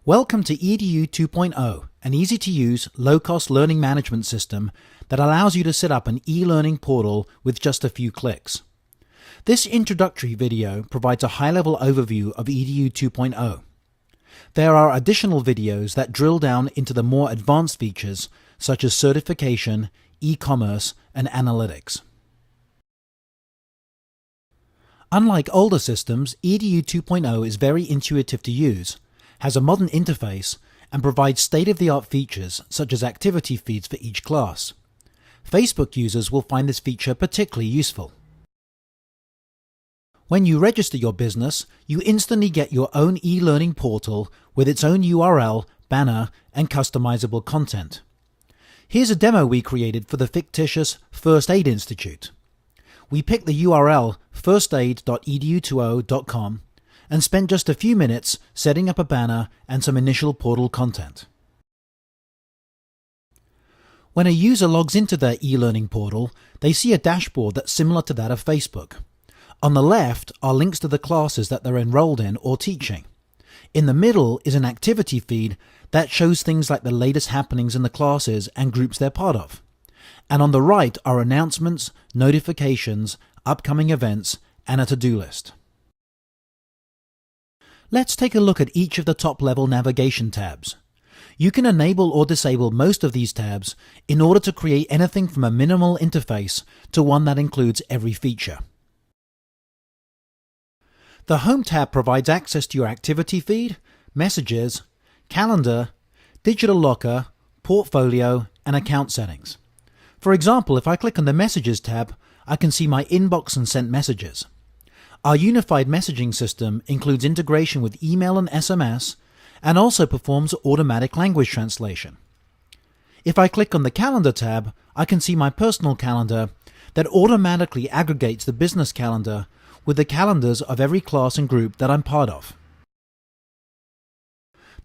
Welcome to EDU 2.0, an easy-to-use, low-cost learning management system that allows you to set up an e-learning portal with just a few clicks. This introductory video provides a high-level overview of EDU 2.0. There are additional videos that drill down into the more advanced features such as certification, e-commerce, and analytics. Unlike older systems, EDU 2.0 is very intuitive to use, has a modern interface, and provides state-of-the-art features such as activity feeds for each class. Facebook users will find this feature particularly useful. When you register your business, you instantly get your own e-learning portal with its own URL, banner, and customizable content. Here's a demo we created for the fictitious First Aid Institute. We picked the URL firstaid.edu20.com and spent just a few minutes setting up a banner and some initial portal content. When a user logs into their e-learning portal, they see a dashboard that's similar to that of Facebook. On the left are links to the classes that they're enrolled in or teaching. In the middle is an activity feed that shows things like the latest happenings in the classes and groups they're part of. And on the right are announcements, notifications, upcoming events, and a to-do list. Let's take a look at each of the top-level navigation tabs. You can enable or disable most of these tabs in order to create anything from a minimal interface to one that includes every feature. The Home tab provides access to your activity feed, messages, calendar, digital locker, portfolio, and account settings. For example, if I click on the Messages tab, I can see my inbox and sent messages. Our unified messaging system includes integration with email and SMS, and also performs automatic language translation. If I click on the Calendar tab, I can see my personal calendar that automatically aggregates the business calendar with the calendars of every class and group that I'm part of.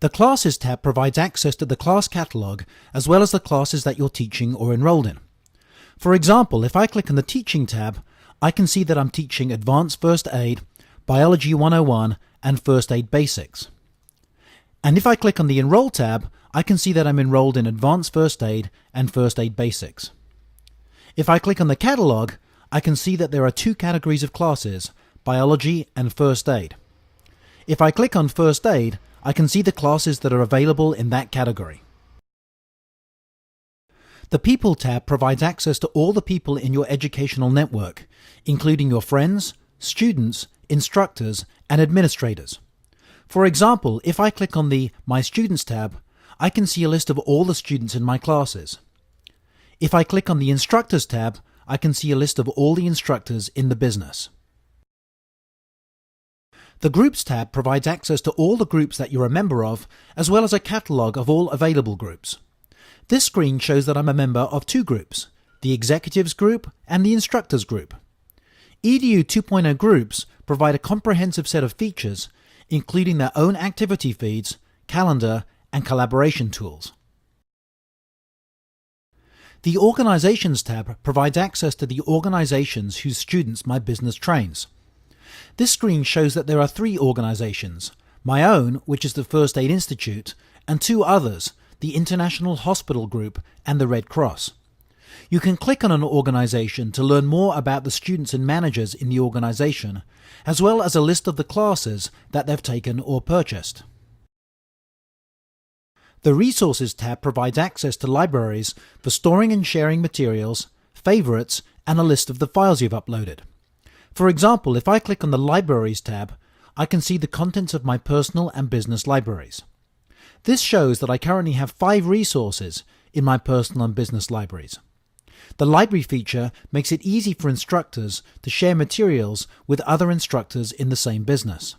The Classes tab provides access to the class catalog as well as the classes that you're teaching or enrolled in. For example, if I click on the Teaching tab, I can see that I'm teaching Advanced First Aid, Biology 101, and First Aid Basics. And if I click on the Enroll tab, I can see that I'm enrolled in Advanced First Aid and First Aid Basics. If I click on the Catalog, I can see that there are two categories of classes, Biology and First Aid. If I click on First Aid, I can see the classes that are available in that category. The People tab provides access to all the people in your educational network, including your friends, students, instructors, and administrators. For example, if I click on the My Students tab, I can see a list of all the students in my classes. If I click on the Instructors tab, I can see a list of all the instructors in the business. The Groups tab provides access to all the groups that you're a member of, as well as a catalogue of all available groups. This screen shows that I'm a member of two groups, the Executives Group and the Instructors Group. EDU 2.0 groups provide a comprehensive set of features, including their own activity feeds, calendar, and collaboration tools. The Organizations tab provides access to the organizations whose students my business trains. This screen shows that there are three organizations, my own, which is the First Aid Institute, and two others, the International Hospital Group and the Red Cross. You can click on an organization to learn more about the students and managers in the organization, as well as a list of the classes that they've taken or purchased. The Resources tab provides access to libraries for storing and sharing materials, favorites, and a list of the files you've uploaded. For example, if I click on the Libraries tab, I can see the contents of my personal and business libraries. This shows that I currently have 5 resources in my personal and business libraries. The library feature makes it easy for instructors to share materials with other instructors in the same business.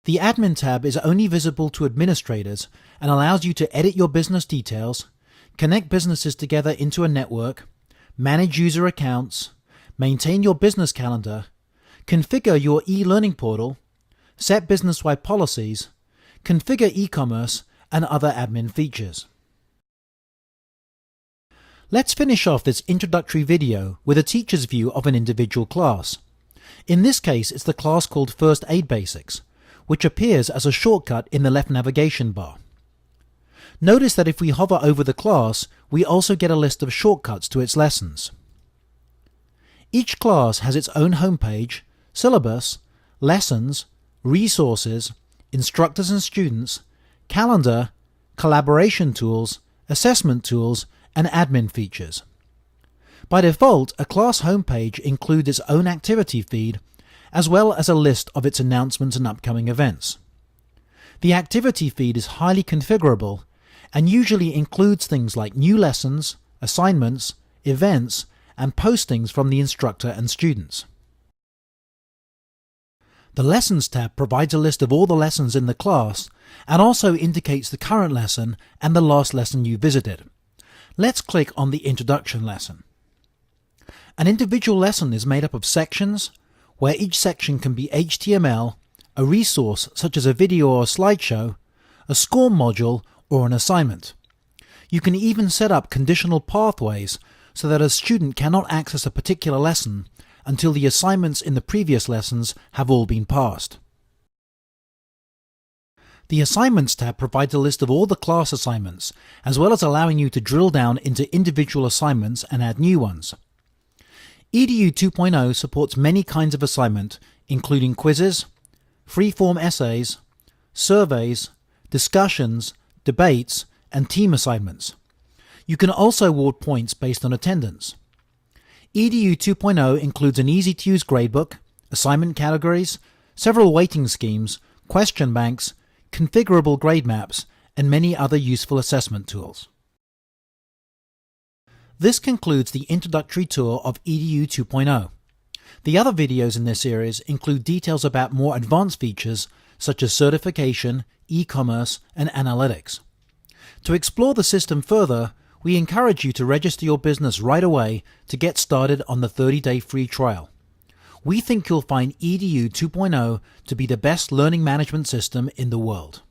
The Admin tab is only visible to administrators and allows you to edit your business details, connect businesses together into a network, manage user accounts, maintain your business calendar, configure your e-learning portal, set business-wide policies, configure e-commerce, and other admin features. Let's finish off this introductory video with a teacher's view of an individual class. In this case, it's the class called First Aid Basics, which appears as a shortcut in the left navigation bar. Notice that if we hover over the class, we also get a list of shortcuts to its lessons. Each class has its own homepage, syllabus, lessons, resources, instructors and students, calendar, collaboration tools, assessment tools, and admin features. By default, a class homepage includes its own activity feed, as well as a list of its announcements and upcoming events. The activity feed is highly configurable and usually includes things like new lessons, assignments, events, and postings from the instructor and students. The Lessons tab provides a list of all the lessons in the class and also indicates the current lesson and the last lesson you visited. Let's click on the Introduction lesson. An individual lesson is made up of sections, where each section can be HTML, a resource such as a video or a slideshow, a score module, or an assignment. You can even set up conditional pathways so that a student cannot access a particular lesson until the assignments in the previous lessons have all been passed. The Assignments tab provides a list of all the class assignments, as well as allowing you to drill down into individual assignments and add new ones. EDU 2.0 supports many kinds of assignment, including quizzes, free-form essays, surveys, discussions, debates, and team assignments. You can also award points based on attendance. EDU 2.0 includes an easy-to-use gradebook, assignment categories, several weighting schemes, question banks, configurable grade maps, and many other useful assessment tools. This concludes the introductory tour of EDU 2.0. The other videos in this series include details about more advanced features such as certification, e-commerce, and analytics. To explore the system further, we encourage you to register your business right away to get started on the 30-day free trial. We think you'll find EDU 2.0 to be the best learning management system in the world.